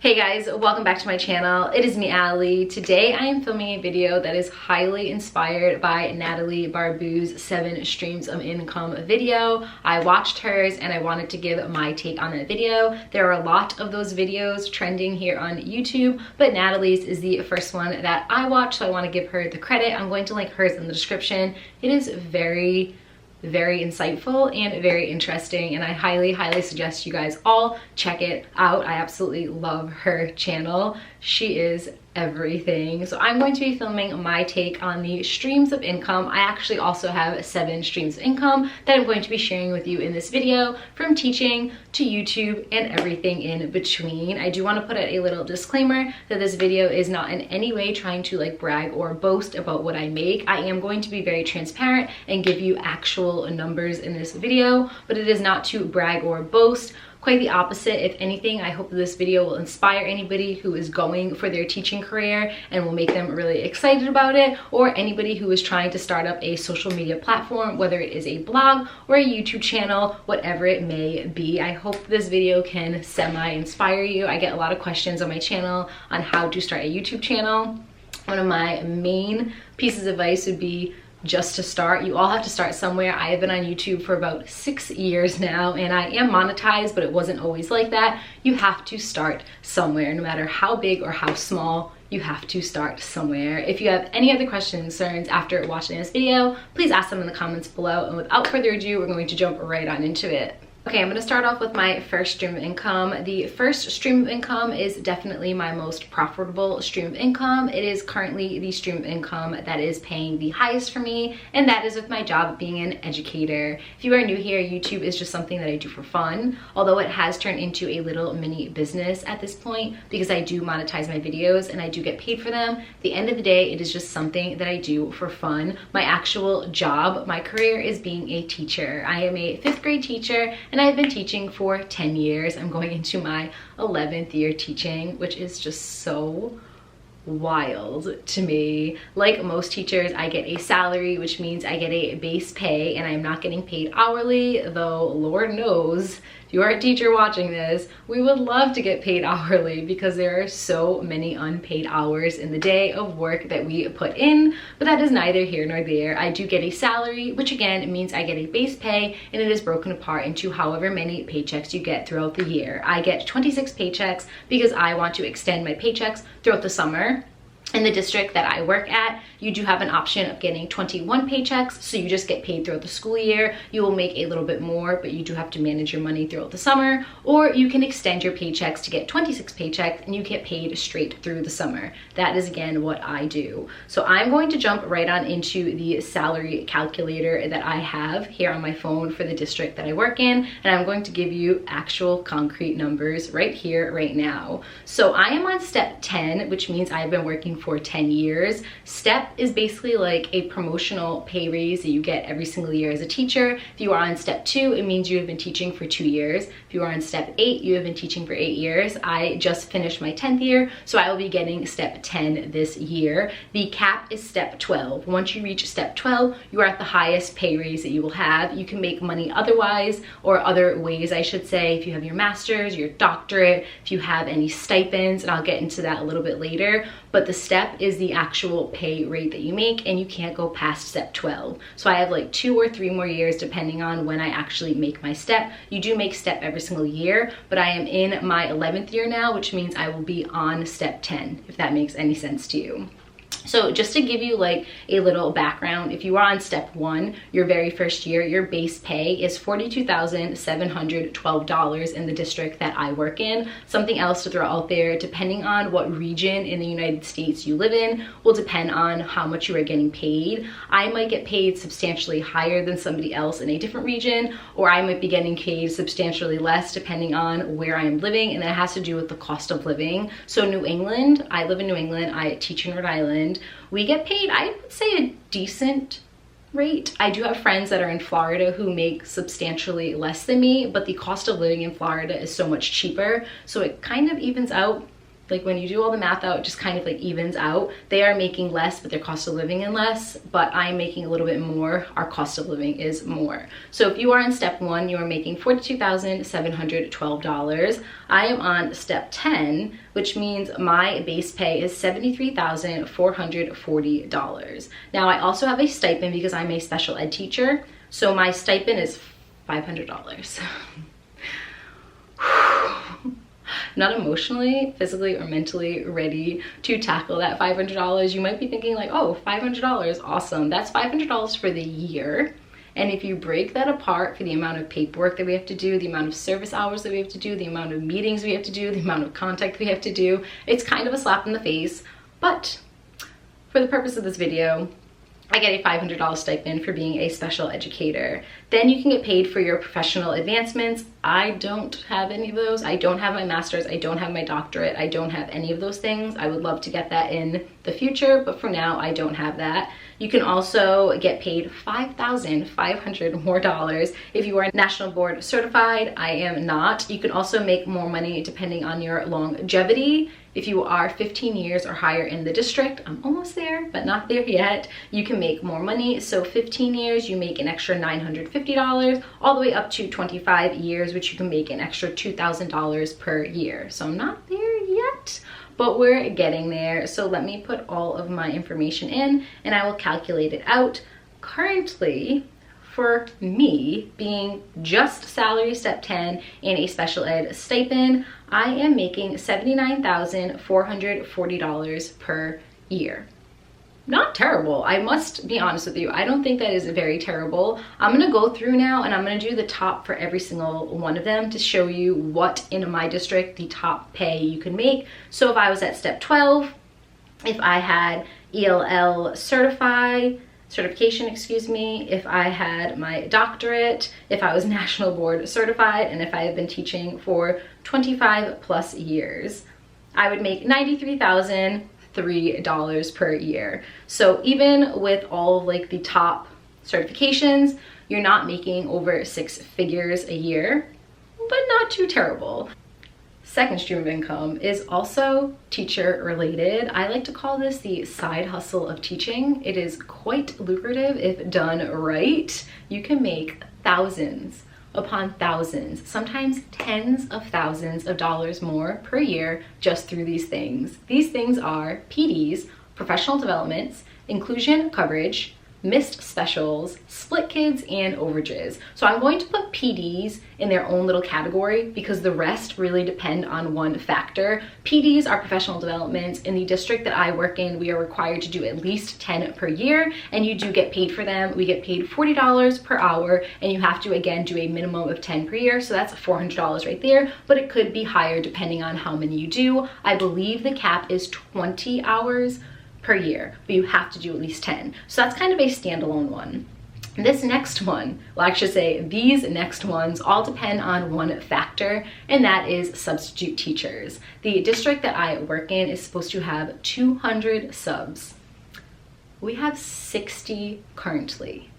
Hey guys, welcome back to my channel. It is me, Allie. Today I am filming a video that is highly inspired by Natalie Barbu's 7 streams of income video. I watched hers and I wanted to give my take on that video. There are a lot of those videos trending here on YouTube, but Natalie's is the first one that I watched, so I want to give her the credit. I'm going to link hers in the description. It is very insightful and very interesting, and I highly suggest you guys all check it out. I absolutely love her channel. She is everything. So I'm going to be filming my take on the streams of income. I actually also have 7 streams of income that I'm going to be sharing with you in this video, from teaching to YouTube and everything in between. I do want to put out a little disclaimer that this video is not in any way trying to like brag or boast about what I make. I am going to be very transparent and give you actual numbers in this video, but it is not to brag or boast. Quite the opposite. If anything, I hope this video will inspire anybody who is going for their teaching career and will make them really excited about it, or anybody who is trying to start up a social media platform, whether it is a blog or a YouTube channel, whatever it may be. I hope this video can semi-inspire you. I get a lot of questions on my channel on how to start a YouTube channel. One of my main pieces of advice would be just to start. You all have to start somewhere. I have been on YouTube for about 6 years now, and I am monetized, but it wasn't always like that. You have to start somewhere, no matter how big or how small. You have to start somewhere. If you have any other questions, concerns after watching this video, please ask them in the comments below. And without further ado, we're going to jump right on into it. Okay, I'm going to start off with my first stream of income. The first stream of income is definitely my most profitable stream of income. It is currently the stream of income that is paying the highest for me, and that is with my job being an educator. If you are new here, YouTube is just something that I do for fun, although it has turned into a little mini business at this point because I do monetize my videos and I do get paid for them. At the end of the day, it is just something that I do for fun. My actual job, my career, is being a teacher. I am a 5th grade teacher, and I've been teaching for 10 years. I'm going into my 11th year teaching, which is just so wild to me. Like most teachers, I get a salary, which means I get a base pay, and I'm not getting paid hourly, though Lord knows, if you are a teacher watching this, we would love to get paid hourly because there are so many unpaid hours in the day of work that we put in, but that is neither here nor there. I do get a salary, which again means I get a base pay, and it is broken apart into however many paychecks you get throughout the year. I get 26 paychecks because I want to extend my paychecks throughout the summer. In the district that I work at, you do have an option of getting 21 paychecks, so you just get paid throughout the school year. You will make a little bit more, but you do have to manage your money throughout the summer, or you can extend your paychecks to get 26 paychecks and you get paid straight through the summer. That is again what I do. So I'm going to jump right on into the salary calculator that I have here on my phone for the district that I work in, and I'm going to give you actual concrete numbers right here, right now. So I am on step 10, which means I've been working for 10 years. Step is basically like a promotional pay raise that you get every single year as a teacher. If you are on step 2, it means you have been teaching for 2 years. If you are on step 8, you have been teaching for 8 years. I just finished my 10th year, so I will be getting step 10 this year. The cap is step 12. Once you reach step 12, you are at the highest pay raise that you will have. You can make money otherwise, or other ways I should say, if you have your master's, your doctorate, if you have any stipends, and I'll get into that a little bit later. But the step is the actual pay rate that you make, and you can't go past step 12. So I have like 2 or 3 more years depending on when I actually make my step. You do make step every single year, but I am in my 11th year now, which means I will be on step 10, if that makes any sense to you. So just to give you like a little background, if you are on step 1, your very first year, your base pay is $42,712 in the district that I work in. Something else to throw out there, depending on what region in the United States you live in, will depend on how much you are getting paid. I might get paid substantially higher than somebody else in a different region, or I might be getting paid substantially less depending on where I am living, and that has to do with the cost of living. So New England, I live in New England, I teach in Rhode Island. We get paid, I would say, a decent rate. I do have friends that are in Florida who make substantially less than me, but the cost of living in Florida is so much cheaper, so it kind of evens out like when you do all the math out, it just kind of like evens out. They are making less, but their cost of living is less, but I'm making a little bit more. Our cost of living is more. So if you are in step 1, you are making $42,712. I am on step 10, which means my base pay is $73,440. Now I also have a stipend because I'm a special ed teacher. So my stipend is $500. Not emotionally, physically, or mentally ready to tackle that $500. You might be thinking like, oh, $500, awesome. That's $500 for the year. And if you break that apart for the amount of paperwork that we have to do, the amount of service hours that we have to do, the amount of meetings we have to do, the amount of contact we have to do, it's kind of a slap in the face. But for the purpose of this video, I get a $500 stipend for being a special educator. Then you can get paid for your professional advancements. I don't have any of those. I don't have my master's. I don't have my doctorate. I don't have any of those things. I would love to get that in the future, but for now, I don't have that. You can also get paid $5,500 more if you are national board certified. I am not. You can also make more money depending on your longevity. If you are 15 years or higher in the district, I'm almost there, but not there yet, you can make more money. So 15 years, you make an extra $950, all the way up to 25 years, which you can make an extra $2,000 per year. So I'm not there yet, but we're getting there. So let me put all of my information in and I will calculate it out. Currently, for me, being just salary step 10 and a special ed stipend, I am making $79,440 per year. Not terrible. I must be honest with you. I don't think that is very terrible. I'm gonna go through now and I'm gonna do the top for every single one of them to show you what in my district the top pay you can make. So if I was at step 12, if I had ELL certification, if I had my doctorate, if I was national board certified, and if I have been teaching for 25 plus years, I would make $93,003 per year. So even with all of like the top certifications, you're not making over 6 figures a year, but not too terrible. Second stream of income is also teacher related. I like to call this the side hustle of teaching. It is quite lucrative if done right. You can make thousands upon thousands, sometimes tens of thousands of dollars more per year just through these things. These things are PDs, professional developments, inclusion coverage, missed specials, split kids, and overages. So I'm going to put PDs in their own little category because the rest really depend on one factor. PDs are professional developments. In the district that I work in, we are required to do at least 10 per year, and you do get paid for them. We get paid $40 per hour, and you have to, again, do a minimum of 10 per year, so that's $400 right there, but it could be higher depending on how many you do. I believe the cap is 20 hours per year, but you have to do at least 10. So that's kind of a standalone one. This next one, well, I should say these next ones all depend on one factor, and that is substitute teachers. The district that I work in is supposed to have 200 subs. We have 60 currently,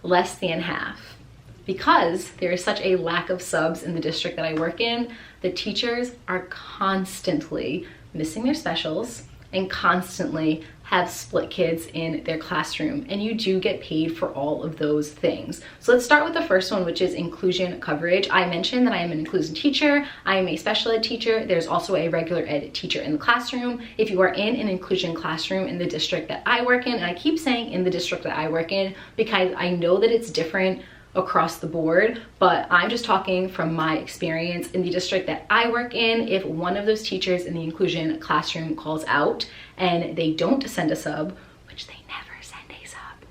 less than half. Because there is such a lack of subs in the district that I work in, the teachers are constantly missing their specials and constantly have split kids in their classroom, and you do get paid for all of those things. So let's start with the first one, which is inclusion coverage. I mentioned that I am an inclusion teacher. I am a special ed teacher. There's also a regular ed teacher in the classroom. If you are in an inclusion classroom in the district that I work in, and I keep saying in the district that I work in because I know that it's different across the board, but I'm just talking from my experience in the district that I work in. If one of those teachers in the inclusion classroom calls out and they don't send a sub, which they never send a sub,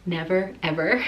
never, ever,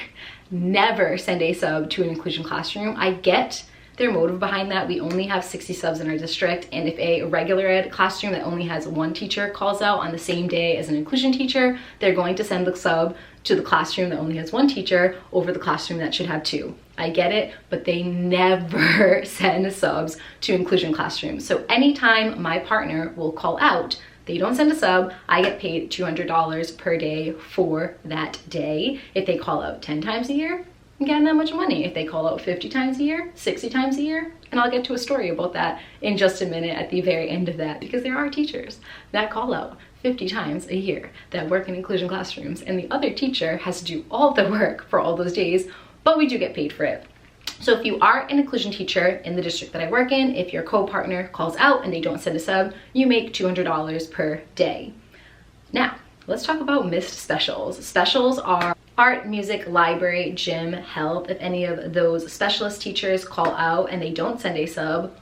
never send a sub to an inclusion classroom. I get their motive behind that. We only have 60 subs in our district, and if a regular ed classroom that only has one teacher calls out on the same day as an inclusion teacher, they're going to send the sub to the classroom that only has one teacher over the classroom that should have 2. I get it, but they never send subs to inclusion classrooms. So anytime my partner will call out, they don't send a sub, I get paid $200 per day for that day. If they call out 10 times a year, I'm getting that much money if they call out 50 times a year, 60 times a year. And I'll get to a story about that in just a minute at the very end of that, because there are teachers that call out 50 times a year that work in inclusion classrooms, and the other teacher has to do all the work for all those days, but we do get paid for it. So if you are an inclusion teacher in the district that I work in, if your co-partner calls out and they don't send a sub, you make $200 per day. Now, let's talk about missed specials. Specials are art, music, library, gym, health. If any of those specialist teachers call out and they don't send a sub,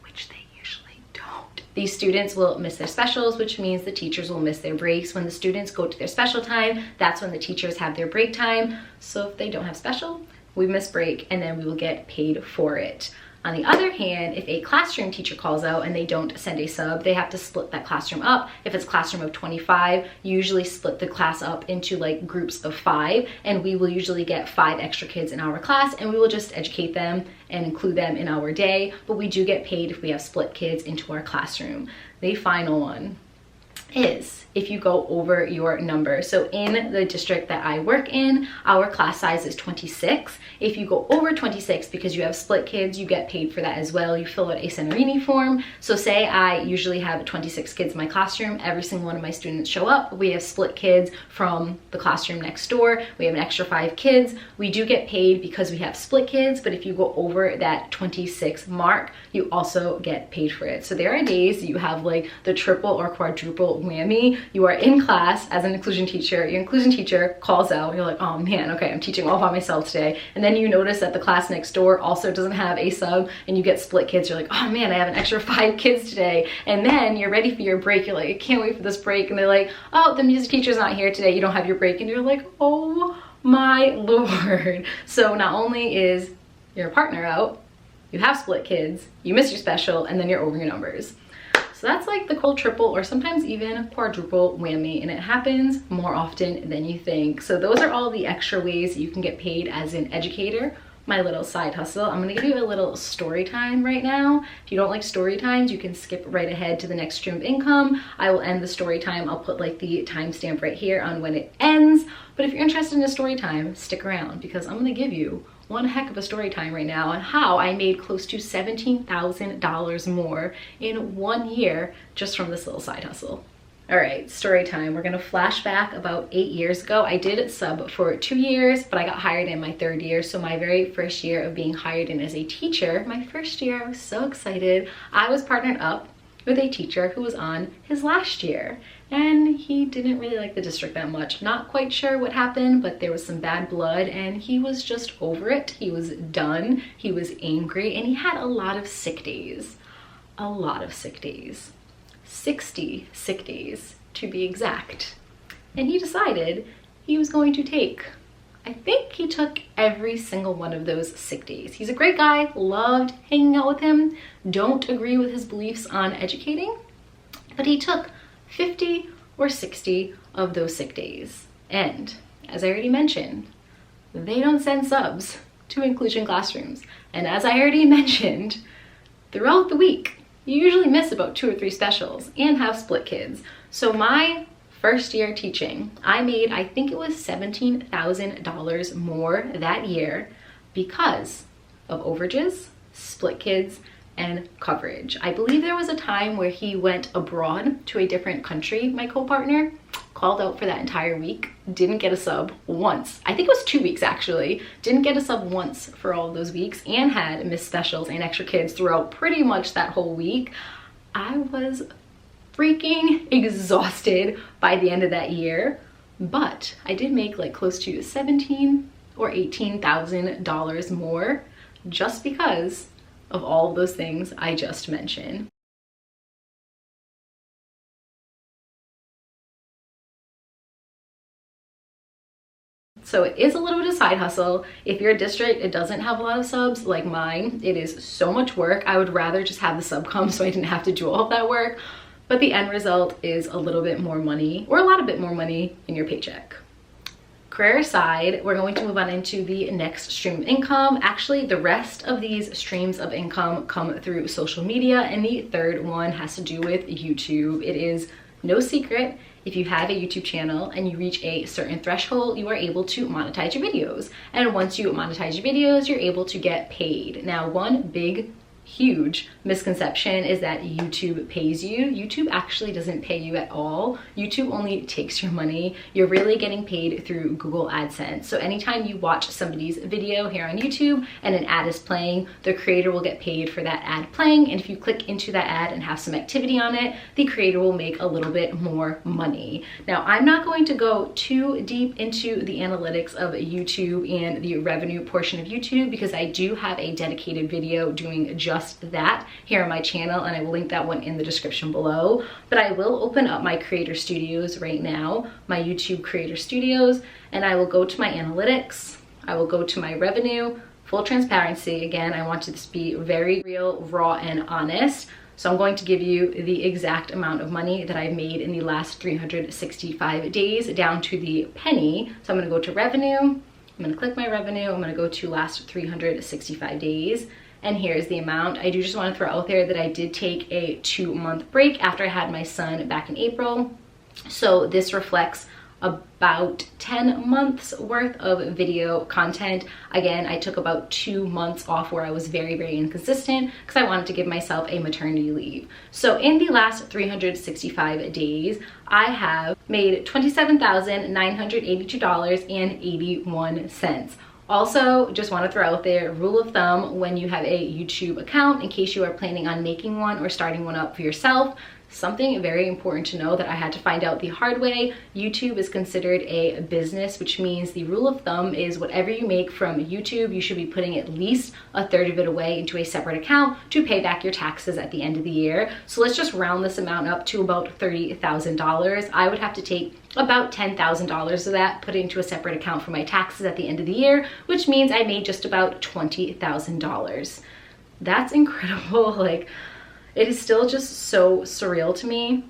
which they usually don't, these students will miss their specials, which means the teachers will miss their breaks. When the students go to their special time, that's when the teachers have their break time. So if they don't have special, we miss break, and then we will get paid for it. On the other hand, if a classroom teacher calls out and they don't send a sub, they have to split that classroom up. If it's a classroom of 25, usually split the class up into like groups of 5, and we will usually get 5 extra kids in our class, and we will just educate them and include them in our day, but we do get paid if we have split kids into our classroom. The final one is if you go over your number. So in the district that I work in, our class size is 26. If you go over 26 because you have split kids, you get paid for that as well. You fill out a Centerini form. So say I usually have 26 kids in my classroom, every single one of my students show up. We have split kids from the classroom next door. We have an extra 5 kids. We do get paid because we have split kids, but if you go over that 26 mark, you also get paid for it. So there are days you have like the triple or quadruple whammy. You are in class as an inclusion teacher, your inclusion teacher calls out, you're like, oh man, okay, I'm teaching all by myself today. And then you notice that the class next door also doesn't have a sub, and you get split kids. You're like, oh man, I have an extra 5 kids today. And then you're ready for your break. You're like, I can't wait for this break. And they're like, oh, the music teacher's not here today. You don't have your break. And you're like, oh my Lord. So not only is your partner out, you have split kids, you miss your special, and then you're over your numbers. So that's like the whole triple or sometimes even quadruple whammy, and it happens more often than you think. So those are all the extra ways you can get paid as an educator. My little side hustle. I'm gonna give you a little story time right now. If you don't like story times, you can skip right ahead to the next stream of income. I will end the story time. I'll put like the timestamp right here on when it ends. But if you're interested in a story time, stick around, because I'm gonna give you one heck of a story time right now on how I made close to $17,000 more in 1 year just from this little side hustle. All right, story time. We're gonna flash back about 8 years ago. I did sub for 2 years, but I got hired in my 3rd year. So my very first year of being hired in as a teacher, my first year, I was so excited. I was partnered up with a teacher who was on his last year, and he didn't really like the district that much. Not quite sure what happened, but there was some bad blood, and he was just over it. He was done, he was angry, and he had a lot of sick days. A lot of sick days. 60 sick days to be exact. And he decided he was going to take, I think he took every single one of those sick days. He's a great guy, loved hanging out with him, don't agree with his beliefs on educating, but he took 50 or 60 of those sick days. And as I already mentioned, they don't send subs to inclusion classrooms. And as I already mentioned, throughout the week, you usually miss about 2 or 3 specials and have split kids. So my first year teaching, I made, I think it was $17,000 more that year because of overages, split kids, and coverage. I believe there was a time where he went abroad to a different country, my co-partner, called out for that entire week, didn't get a sub once. I think it was 2 weeks actually, didn't get a sub once for all of those weeks, and had missed specials and extra kids throughout pretty much that whole week. I was freaking exhausted by the end of that year, but I did make like close to $17,000 or $18,000 more just because of all of those things I just mentioned. So it is a little bit of side hustle. If your district, it doesn't have a lot of subs like mine, it is so much work. I would rather just have the sub come so I didn't have to do all of that work. But the end result is a little bit more money, or a lot of bit more money in your paycheck. Career aside, we're going to move on into the next stream of income. Actually, the rest of these streams of income come through social media, and the third one has to do with YouTube. It is No secret, if you have a YouTube channel and you reach a certain threshold, you are able to monetize your videos. And once you monetize your videos, you're able to get paid. Now, one big huge misconception is that YouTube pays you. YouTube actually doesn't pay you at all. YouTube only takes your money. You're really getting paid through Google AdSense. So anytime you watch somebody's video here on YouTube and an ad is playing, the creator will get paid for that ad playing. And if you click into that ad and have some activity on it, the creator will make a little bit more money. Now, I'm not going to go too deep into the analytics of YouTube and the revenue portion of YouTube because I do have a dedicated video doing just that here on my channel, and I will link that one in the description below. But I will open up my creator studios right now, my YouTube creator studios, and I will go to my analytics. I will go to my revenue. Full transparency, again, I want this to be very real, raw, and honest. So I'm going to give you the exact amount of money that I've made in the last 365 days down to the penny. So I'm going to go to revenue. I'm going to click my revenue. I'm going to go to last 365 days. And here's the amount. I do just want to throw out there that I did take a 2-month break after I had my son back in April. So this reflects about 10 months worth of video content. Again, I took about 2 months off where I was very, very inconsistent because I wanted to give myself a maternity leave. So in the last 365 days, I have made $27,982.81. Also, just want to throw out there, rule of thumb, when you have a YouTube account, in case you are planning on making one or starting one up for yourself, something very important to know that I had to find out the hard way. YouTube is considered a business, which means the rule of thumb is whatever you make from YouTube, you should be putting at least a third of it away into a separate account to pay back your taxes at the end of the year. So let's just round this amount up to about $30,000. I would have to take about $10,000 of that, put it into a separate account for my taxes at the end of the year, which means I made just about $20,000. That's incredible. Like, it is still just so surreal to me.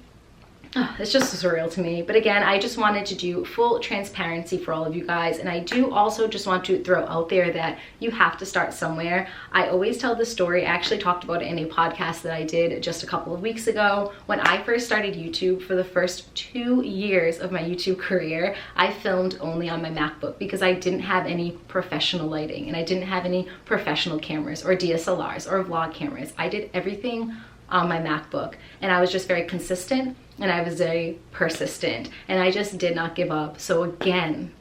It's just surreal to me. But again, I just wanted to do full transparency for all of you guys. And I do also just want to throw out there that you have to start somewhere. I always tell this story. I actually talked about it in a podcast that I did just a couple of weeks ago. When I first started YouTube, for the first 2 years of my YouTube career, I filmed only on my MacBook because I didn't have any professional lighting and I didn't have any professional cameras or DSLRs or vlog cameras. I did everything on my MacBook, and I was just very consistent and I was very persistent, and I just did not give up. So again,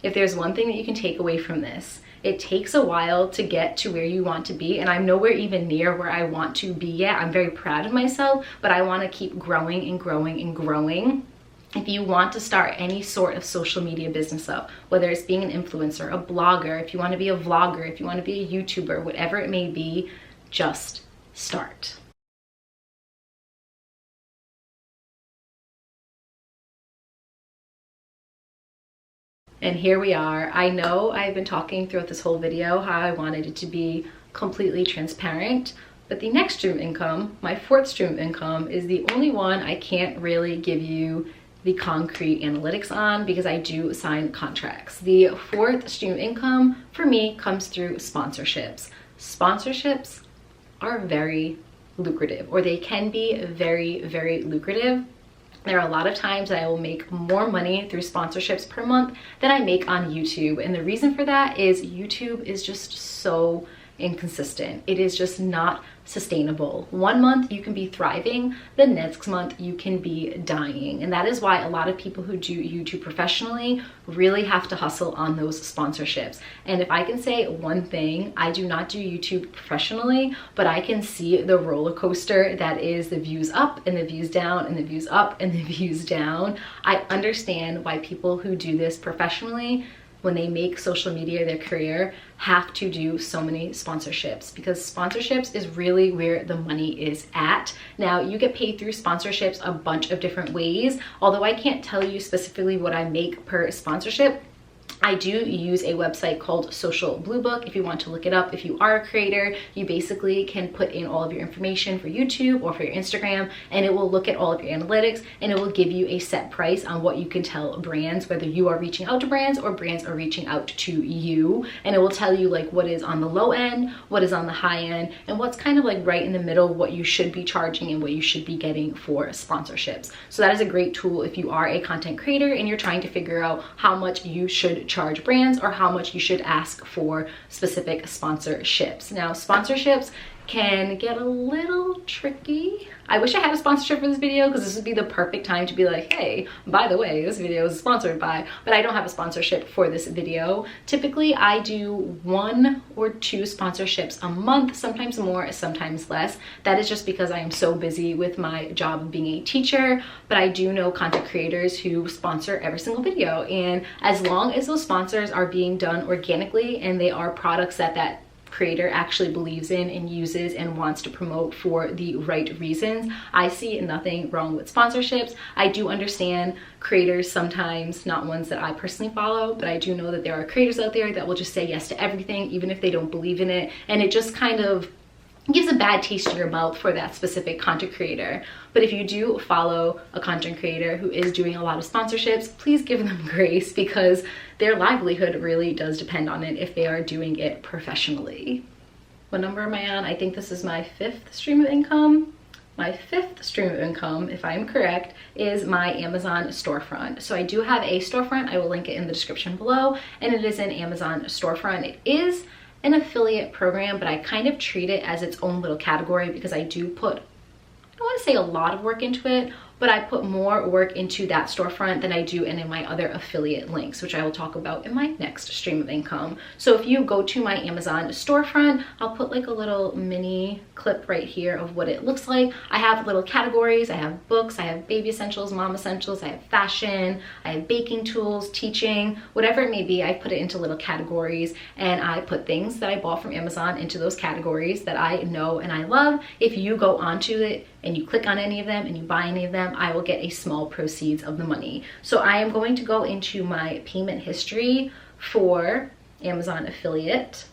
if there's one thing that you can take away from this, it takes a while to get to where you want to be, and I'm nowhere even near where I want to be yet. I'm very proud of myself, but I want to keep growing and growing and growing. If you want to start any sort of social media business up, whether it's being an influencer, a blogger, if you want to be a vlogger, if you want to be a YouTuber, whatever it may be, just start. And here we are. I know I've been talking throughout this whole video how I wanted it to be completely transparent, but the next stream of income, my fourth stream of income, is the only one I can't really give you the concrete analytics on because I do sign contracts. The fourth stream of income for me comes through sponsorships. Sponsorships are very lucrative, or they can be very, very lucrative. There are a lot of times that I will make more money through sponsorships per month than I make on YouTube. And the reason for that is YouTube is just so inconsistent. It is just not sustainable. One month you can be thriving, the next month you can be dying. And that is why a lot of people who do YouTube professionally really have to hustle on those sponsorships. And if I can say one thing, I do not do YouTube professionally, but I can see the roller coaster that is the views up and the views down and the views up and the views down. I understand why people who do this professionally, when they make social media their career, have to do so many sponsorships, because sponsorships is really where the money is at. Now, you get paid through sponsorships a bunch of different ways. Although I can't tell you specifically what I make per sponsorship, I do use a website called Social Blue Book. If you want to look it up, if you are a creator, you basically can put in all of your information for YouTube or for your Instagram, and it will look at all of your analytics, and it will give you a set price on what you can tell brands, whether you are reaching out to brands or brands are reaching out to you. And it will tell you like what is on the low end, what is on the high end, and what's kind of like right in the middle, what you should be charging and what you should be getting for sponsorships. So that is a great tool if you are a content creator and you're trying to figure out how much you should charge brands or how much you should ask for specific sponsorships. Now, sponsorships can get a little tricky. I wish I had a sponsorship for this video because this would be the perfect time to be like, hey, by the way, this video is sponsored by, but I don't have a sponsorship for this video. Typically, I do 1 or 2 sponsorships a month, sometimes more, sometimes less. That is just because I am so busy with my job of being a teacher, but I do know content creators who sponsor every single video. And as long as those sponsors are being done organically and they are products that creator actually believes in and uses and wants to promote for the right reasons, I see nothing wrong with sponsorships. I do understand creators sometimes, not ones that I personally follow, but I do know that there are creators out there that will just say yes to everything even if they don't believe in it, and it just kind of gives a bad taste in your mouth for that specific content creator. But if you do follow a content creator who is doing a lot of sponsorships, please give them grace because their livelihood really does depend on it if they are doing it professionally. What number am I on? I think this is my 5th stream of income. My 5th stream of income, if I'm correct, is my Amazon storefront. So I do have a storefront. I will link it in the description below, and it is an Amazon storefront. It is an affiliate program, but I kind of treat it as its own little category because I do put, I don't want to say a lot of work into it, but I put more work into that storefront than I do in my other affiliate links, which I will talk about in my next stream of income. So if you go to my Amazon storefront, I'll put like a little mini clip right here of what it looks like. I have little categories. I have books, I have baby essentials, mom essentials, I have fashion, I have baking tools, teaching, whatever it may be. I put it into little categories, and I put things that I bought from Amazon into those categories that I know and I love. If you go onto it and you click on any of them and you buy any of them, I will get a small proceeds of the money. So I am going to go into my payment history for Amazon affiliate,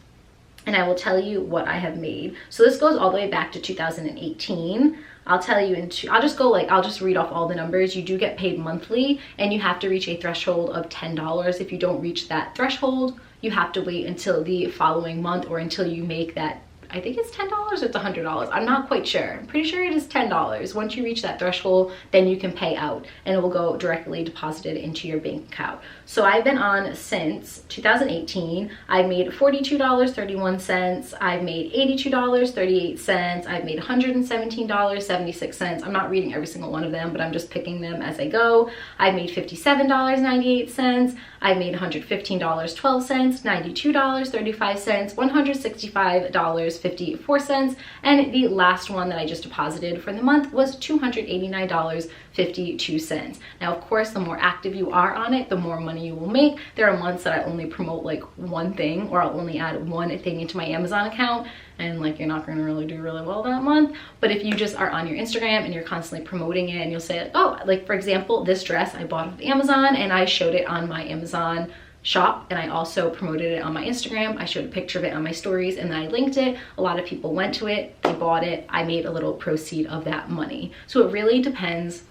and I will tell you what I have made. So this goes all the way back to 2018. I'll tell you I'll just read off all the numbers. You do get paid monthly, and you have to reach a threshold of $10. If you don't reach that threshold, you have to wait until the following month or until you make that, I think it's $10 or it's $100. I'm not quite sure. I'm pretty sure it is $10. Once you reach that threshold, then you can pay out and it will go directly deposited into your bank account. So I've been on since 2018. I've made $42.31. I've made $82.38. I've made $117.76. I'm not reading every single one of them, but I'm just picking them as I go. I've made $57.98. I've made $115.12, $92.35, $165.54, and the last one that I just deposited for the month was $289.52. Now, of course, the more active you are on it, the more money you will make. There are months that I only promote like one thing, or I'll only add one thing into my Amazon account, and like you're not going to really do really well that month. But if you just are on your Instagram and you're constantly promoting it, and you'll say, oh, like for example, this dress I bought off Amazon and I showed it on my Amazon shop, and I also promoted it on my Instagram. I showed a picture of it on my stories, and then I linked it. A lot of people went to it, they bought it, I made a little proceed of that money. So it really depends.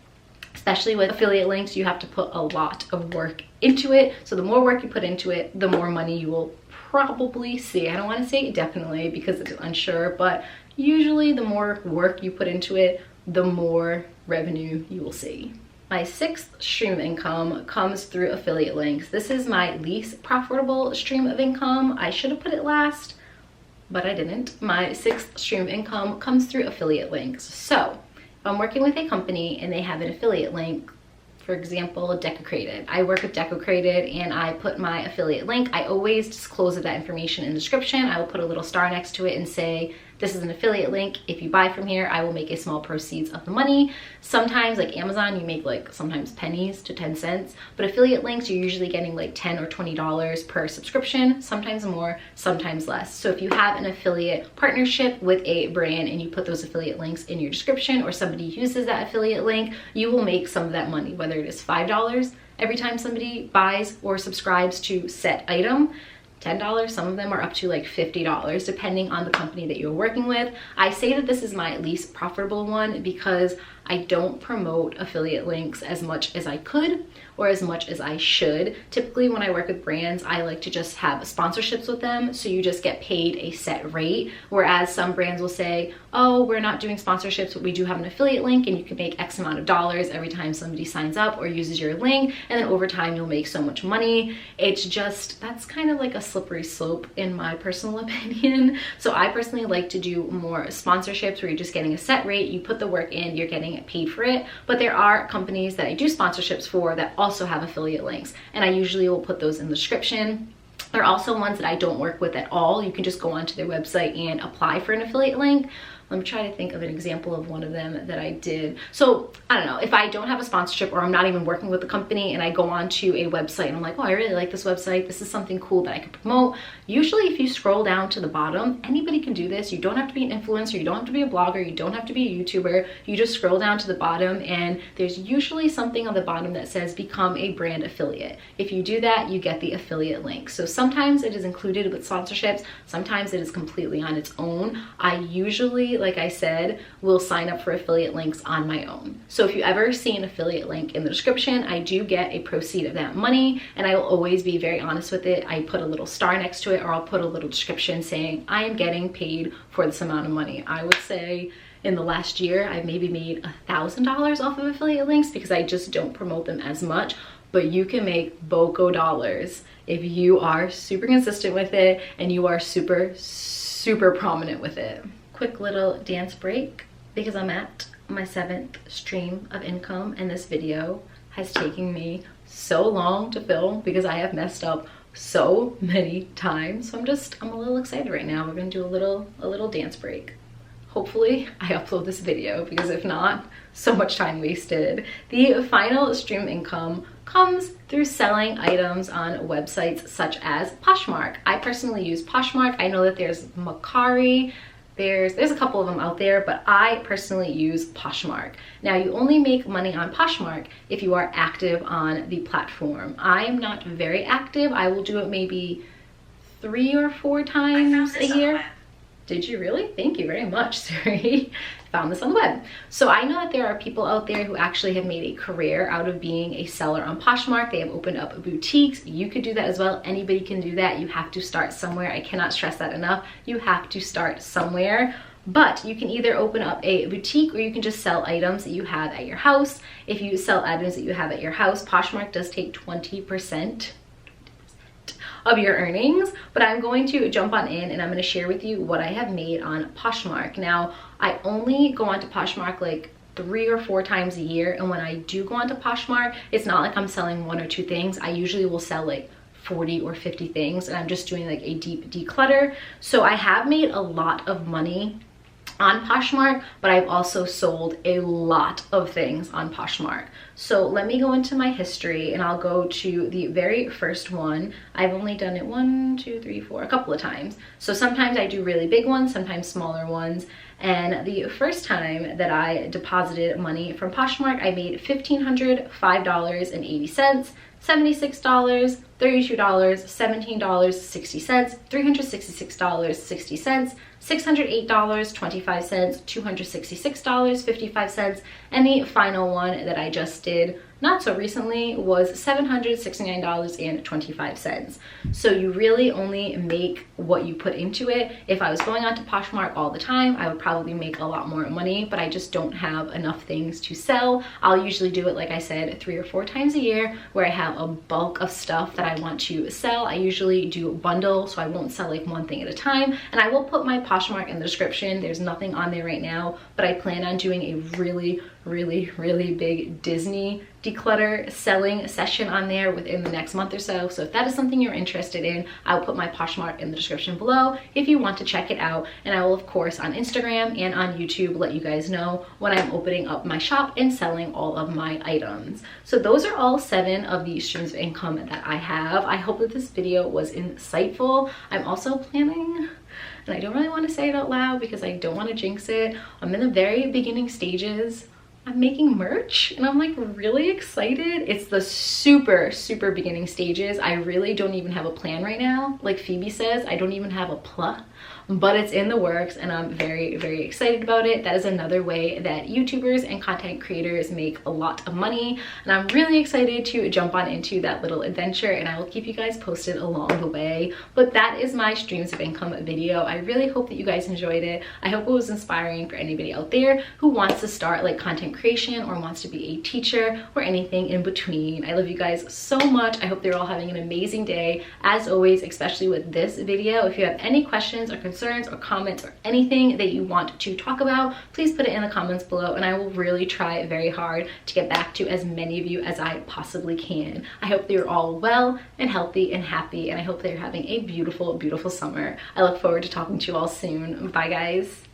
Especially with affiliate links, you have to put a lot of work into it. So the more work you put into it, the more money you will probably see. I don't want to say definitely because it's unsure, but usually the more work you put into it, the more revenue you will see. My 6th stream of income comes through affiliate links. This is my least profitable stream of income. I should have put it last, but I didn't. My 6th stream of income comes through affiliate links. So if I'm working with a company and they have an affiliate link, for example, Decocrated. I work with Decocrated and I put my affiliate link. I always disclose that information in the description. I will put a little star next to it and say, this is an affiliate link. If you buy from here, I will make a small proceeds of the money. Sometimes like Amazon, you make like sometimes pennies to 10 cents, but affiliate links, you're usually getting like $10 or $20 per subscription, sometimes more, sometimes less. So if you have an affiliate partnership with a brand and you put those affiliate links in your description, or somebody uses that affiliate link, you will make some of that money, whether it is $5, every time somebody buys or subscribes to set item. $10, some of them are up to like $50 depending on the company that you're working with. I say that this is my least profitable one because I don't promote affiliate links as much as I could or as much as I should. Typically when I work with brands, I like to just have sponsorships with them, so you just get paid a set rate, whereas some brands will say, oh, we're not doing sponsorships, but we do have an affiliate link and you can make X amount of dollars every time somebody signs up or uses your link, and then over time you'll make so much money. It's just, that's kind of like a slippery slope in my personal opinion. So I personally like to do more sponsorships where you're just getting a set rate, you put the work in, you're getting paid for it. But there are companies that I do sponsorships for that also have affiliate links, and I usually will put those in the description. There are also ones that I don't work with at all. You can just go onto their website and apply for an affiliate link. Let me try to think of an example of one of them that I did. So I don't know, if I don't have a sponsorship or I'm not even working with the company and I go onto a website and I'm like, oh, I really like this website, this is something cool that I could promote. Usually if you scroll down to the bottom, anybody can do this. You don't have to be an influencer, you don't have to be a blogger, you don't have to be a YouTuber. You just scroll down to the bottom and there's usually something on the bottom that says become a brand affiliate. If you do that, you get the affiliate link. So sometimes it is included with sponsorships, sometimes it is completely on its own. I usually, like I said, will sign up for affiliate links on my own. So if you ever see an affiliate link in the description, I do get a proceed of that money, and I will always be very honest with it. I put a little star next to it, or I'll put a little description saying I am getting paid for this amount of money. I would say in the last year, I've maybe made $1,000 off of affiliate links because I just don't promote them as much. But you can make BOCO dollars if you are super consistent with it and you are super prominent with it. Quick little dance break because I'm at my 7th stream of income, and this video has taken me so long to film because I have messed up so many times. So I'm a little excited right now. We're gonna do a little dance break. Hopefully I upload this video, because if not, so much time wasted. The final stream of income comes through selling items on websites such as Poshmark. I personally use Poshmark. I know that there's Macari, there's a couple of them out there, but I personally use Poshmark. Now, you only make money on Poshmark if you are active on the platform. I am not very active. I will do it maybe 3 or 4 times a year. Did you really? Thank you very much, Siri. Found this on the web. So I know that there are people out there who actually have made a career out of being a seller on Poshmark. They have opened up boutiques. You could do that as well. Anybody can do that. You have to start somewhere. I cannot stress that enough. You have to start somewhere. But you can either open up a boutique, or you can just sell items that you have at your house. If you sell items that you have at your house, Poshmark does take 20% of your earnings, but I'm going to jump on in and I'm going to share with you what I have made on Poshmark. Now, I only go onto Poshmark like 3 or 4 times a year, and when I do go onto Poshmark, it's not like I'm selling 1 or 2 things. I usually will sell like 40 or 50 things, and I'm just doing like a deep declutter. So I have made a lot of money on Poshmark, but I've also sold a lot of things on Poshmark. So let me go into my history, and I'll go to the very first one. I've only done it 1, 2, 3, 4, a couple of times. So sometimes I do really big ones, sometimes smaller ones. And the first time that I deposited money from Poshmark, I made $1,505.80, $76, $32, $17, $60, $366.60, $608.25, $266.55, and the final one that I just did not so recently was $769.25. So you really only make what you put into it. If I was going on to Poshmark all the time, I would probably make a lot more money, but I just don't have enough things to sell. I'll usually do it, like I said, 3 or 4 times a year, where I have a bulk of stuff that I want to sell. I usually do a bundle, so I won't sell like 1 thing at a time. And I will put my Poshmark in the description. There's nothing on there right now, but I plan on doing a really big Disney declutter selling session on there within the next month or so. So if that is something you're interested in, I'll put my Poshmark in the description below if you want to check it out. And I will, of course, on Instagram and on YouTube let you guys know when I'm opening up my shop and selling all of my items. So those are all 7 of the streams of income that I have. I hope that this video was insightful. I'm also planning, and I don't really want to say it out loud because I don't want to jinx it, I'm in the very beginning stages I'm making merch, and I'm like really excited. It's the super beginning stages. I really don't even have a plan right now. Like Phoebe says, I don't even have a plan, but it's in the works and I'm very excited about it. That is another way that YouTubers and content creators make a lot of money, and I'm really excited to jump on into that little adventure, and I will keep you guys posted along the way. But that is my streams of income video. I really hope that you guys enjoyed it. I hope it was inspiring for anybody out there who wants to start like content creation or wants to be a teacher or anything in between. I love you guys so much. I hope they're all having an amazing day. As always, especially with this video, if you have any questions or concerns or comments or anything that you want to talk about, please put it in the comments below, and I will really try very hard to get back to as many of you as I possibly can. I hope that you're all well and healthy and happy, and I hope that you're having a beautiful summer. I look forward to talking to you all soon. Bye guys.